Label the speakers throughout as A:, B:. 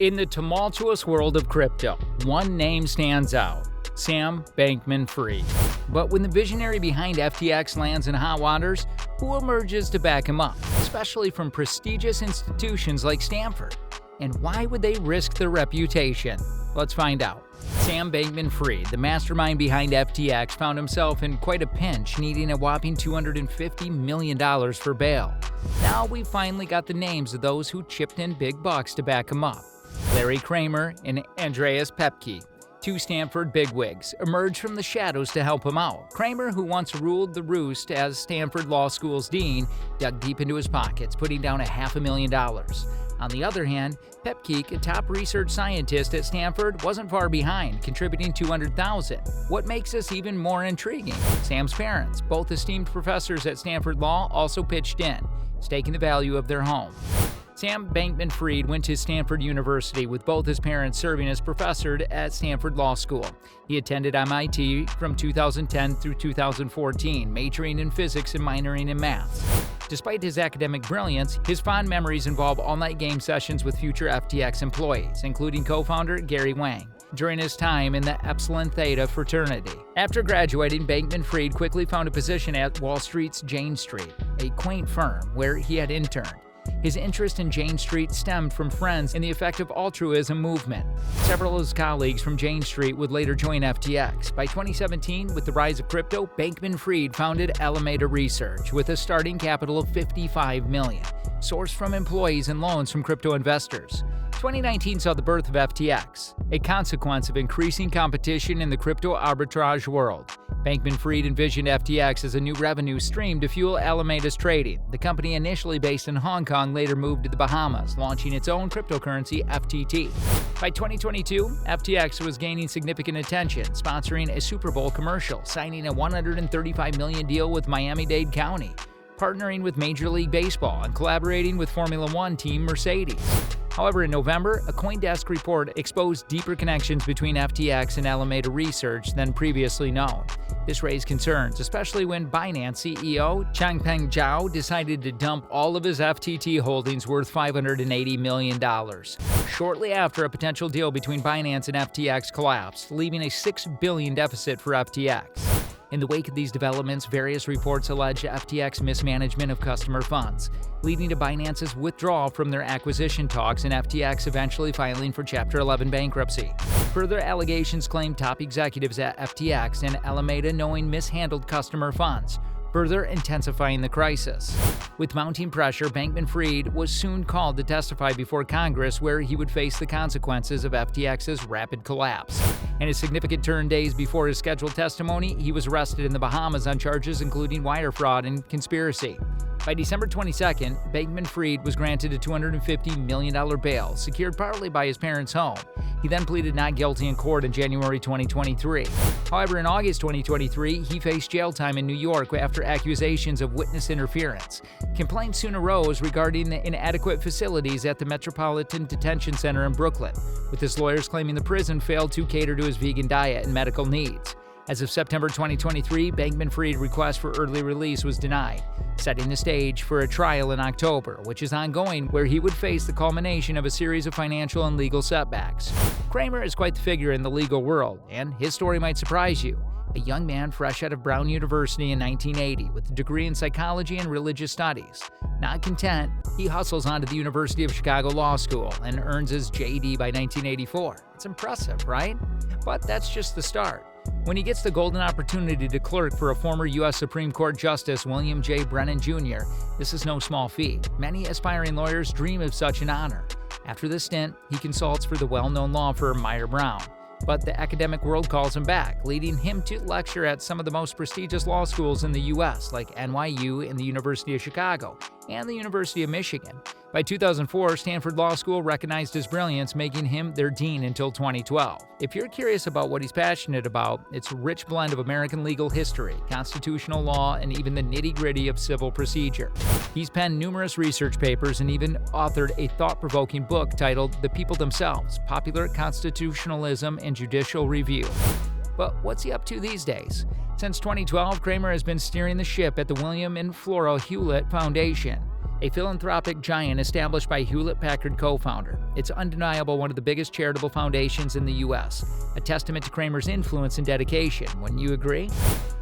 A: In the tumultuous world of crypto, one name stands out: Sam Bankman-Fried. But when the visionary behind FTX lands in hot waters, who emerges to back him up, especially from prestigious institutions like Stanford? And why would they risk their reputation? Let's find out. Sam Bankman-Fried, the mastermind behind FTX, found himself in quite a pinch, needing a whopping $250 million for bail. Now we finally got the names of those who chipped in big bucks to back him up. Larry Kramer and Andreas Pepke, two Stanford bigwigs, emerged from the shadows to help him out. Kramer, who once ruled the roost as Stanford Law School's dean, dug deep into his pockets, putting down $500,000. On the other hand, Pepke, a top research scientist at Stanford, wasn't far behind, contributing $200,000. What makes this even more intriguing? Sam's parents, both esteemed professors at Stanford Law, also pitched in, staking the value of their home. Sam Bankman-Fried went to Stanford University, with both his parents serving as professors at Stanford Law School. He attended MIT from 2010 through 2014, majoring in physics and minoring in maths. Despite his academic brilliance, his fond memories involve all-night game sessions with future FTX employees, including co-founder Gary Wang, during his time in the Epsilon Theta fraternity. After graduating, Bankman-Fried quickly found a position at Wall Street's Jane Street, a quaint firm where he had interned. His interest in Jane Street stemmed from friends in the effective altruism movement. Several of his colleagues from Jane Street would later join FTX. By 2017, with the rise of crypto, Bankman-Fried founded Alameda Research with a starting capital of $55 million, sourced from employees and loans from crypto investors. 2019 saw the birth of FTX, a consequence of increasing competition in the crypto arbitrage world. Bankman-Fried envisioned FTX as a new revenue stream to fuel Alameda's trading. The company, initially based in Hong Kong, later moved to the Bahamas, launching its own cryptocurrency, FTT. By 2022, FTX was gaining significant attention, sponsoring a Super Bowl commercial, signing a $135 million deal with Miami-Dade County, partnering with Major League Baseball, and collaborating with Formula One team Mercedes. However, in November, a CoinDesk report exposed deeper connections between FTX and Alameda Research than previously known. This raised concerns, especially when Binance CEO Changpeng Zhao decided to dump all of his FTT holdings worth $580 million. Shortly after, a potential deal between Binance and FTX collapsed, leaving a $6 billion deficit for FTX. In the wake of these developments, various reports alleged FTX mismanagement of customer funds, leading to Binance's withdrawal from their acquisition talks and FTX eventually filing for Chapter 11 bankruptcy. Further allegations claim top executives at FTX and Alameda knowing mishandled customer funds, further intensifying the crisis. With mounting pressure, Bankman-Fried was soon called to testify before Congress, where he would face the consequences of FTX's rapid collapse. In a significant turn days before his scheduled testimony, he was arrested in the Bahamas on charges including wire fraud and conspiracy. By December 22nd, Bankman-Fried was granted a $250 million bail, secured partly by his parents' home. He then pleaded not guilty in court in January 2023. However, in August 2023, he faced jail time in New York after accusations of witness interference. Complaints soon arose regarding the inadequate facilities at the Metropolitan Detention Center in Brooklyn, with his lawyers claiming the prison failed to cater to his vegan diet and medical needs. As of September 2023, Bankman-Fried's request for early release was denied, setting the stage for a trial in October, which is ongoing, where he would face the culmination of a series of financial and legal setbacks. Kramer is quite the figure in the legal world, and his story might surprise you. A young man fresh out of Brown University in 1980 with a degree in psychology and religious studies. Not content, he hustles onto the University of Chicago Law School and earns his JD by 1984. It's impressive, right? But that's just the start. When he gets the golden opportunity to clerk for a former U.S. Supreme Court Justice William J. Brennan Jr., this is no small feat. Many aspiring lawyers dream of such an honor. After this stint, he consults for the well-known law firm Meyer Brown. But the academic world calls him back, leading him to lecture at some of the most prestigious law schools in the U.S., like NYU and the University of Chicago, and the University of Michigan. By 2004, Stanford Law School recognized his brilliance, making him their dean until 2012. If you're curious about what he's passionate about, it's a rich blend of American legal history, constitutional law, and even the nitty-gritty of civil procedure. He's penned numerous research papers and even authored a thought-provoking book titled The People Themselves: Popular Constitutionalism and Judicial Review. But what's he up to these days? Since 2012, Kramer has been steering the ship at the William and Flora Hewlett Foundation. a philanthropic giant established by Hewlett-Packard co-founder. It's undeniable one of the biggest charitable foundations in the U.S., a testament to Cramer's influence and dedication. Wouldn't you agree?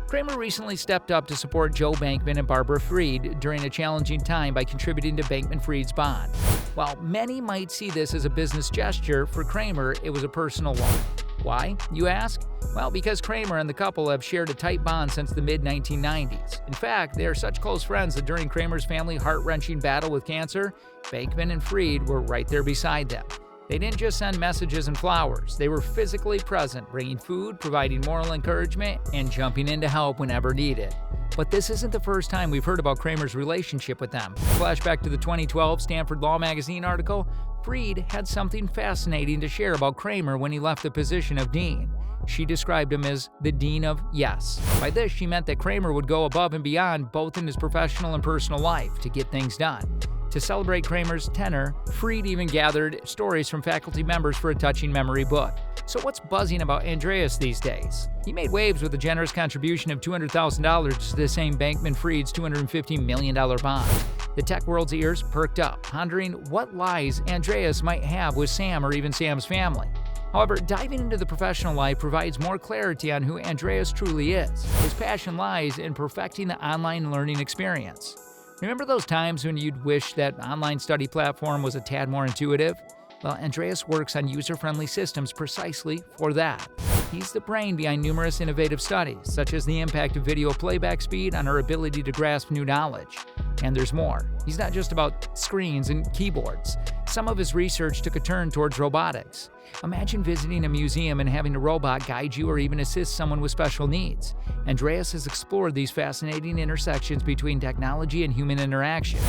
A: Cramer recently stepped up to support Joe Bankman and Barbara Fried during a challenging time by contributing to Bankman-Fried's bond. While many might see this as a business gesture, for Cramer, it was a personal one. Why, you ask? Well, because Cramer and the couple have shared a tight bond since the mid-1990s. In fact, they are such close friends that during Cramer's family heart-wrenching battle with cancer, Bankman and Fried were right there beside them. They didn't just send messages and flowers. They were physically present, bringing food, providing moral encouragement, and jumping in to help whenever needed. But this isn't the first time we've heard about Cramer's relationship with them. Flashback to the 2012 Stanford Law Magazine article, Fried had something fascinating to share about Cramer when he left the position of dean. She described him as the dean of yes. By this, she meant that Cramer would go above and beyond both in his professional and personal life to get things done. To celebrate Cramer's tenure, Fried even gathered stories from faculty members for a touching memory book. So what's buzzing about Andreas these days? He made waves with a generous contribution of $200,000 to the same Bankman-Fried's $250 million bond. The tech world's ears perked up, pondering what lies Andreas might have with Sam or even Sam's family. However, diving into the professional life provides more clarity on who Andreas truly is. His passion lies in perfecting the online learning experience. Remember those times when you'd wish that online study platform was a tad more intuitive? Well, Andreas works on user-friendly systems precisely for that. He's the brain behind numerous innovative studies, such as the impact of video playback speed on our ability to grasp new knowledge. And there's more. He's not just about screens and keyboards. Some of his research took a turn towards robotics. Imagine visiting a museum and having a robot guide you or even assist someone with special needs. Andreas has explored these fascinating intersections between technology and human interaction.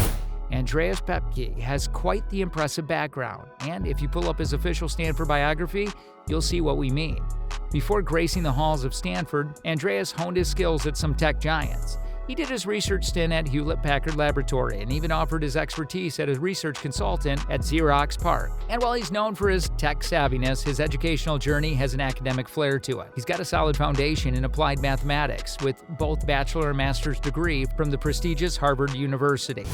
A: Andreas Pepke has quite the impressive background, and if you pull up his official Stanford biography, you'll see what we mean. Before gracing the halls of Stanford, Andreas honed his skills at some tech giants. He did his research stint at Hewlett-Packard Laboratory and even offered his expertise as a research consultant at Xerox PARC. And while he's known for his tech savviness, his educational journey has an academic flair to it. He's got a solid foundation in applied mathematics with both bachelor and master's degree from the prestigious Harvard University.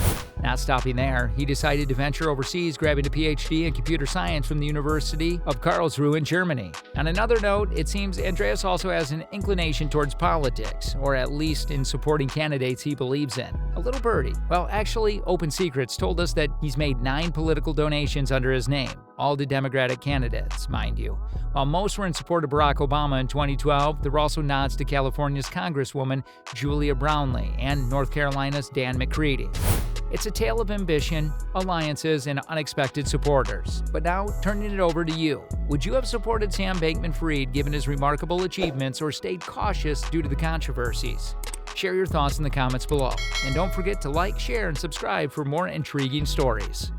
A: Not stopping there, he decided to venture overseas, grabbing a PhD in computer science from the University of Karlsruhe in Germany. On another note, it seems Andreas also has an inclination towards politics, or at least in supporting candidates he believes in. A little birdie. Well, actually, Open Secrets told us that he's made 9 political donations under his name, all to Democratic candidates, mind you. While most were in support of Barack Obama in 2012, there were also nods to California's Congresswoman Julia Brownley and North Carolina's Dan McCready. It's a tale of ambition, alliances, and unexpected supporters. But now, turning it over to you. Would you have supported Sam Bankman-Fried given his remarkable achievements or stayed cautious due to the controversies? Share your thoughts in the comments below. And don't forget to like, share, and subscribe for more intriguing stories.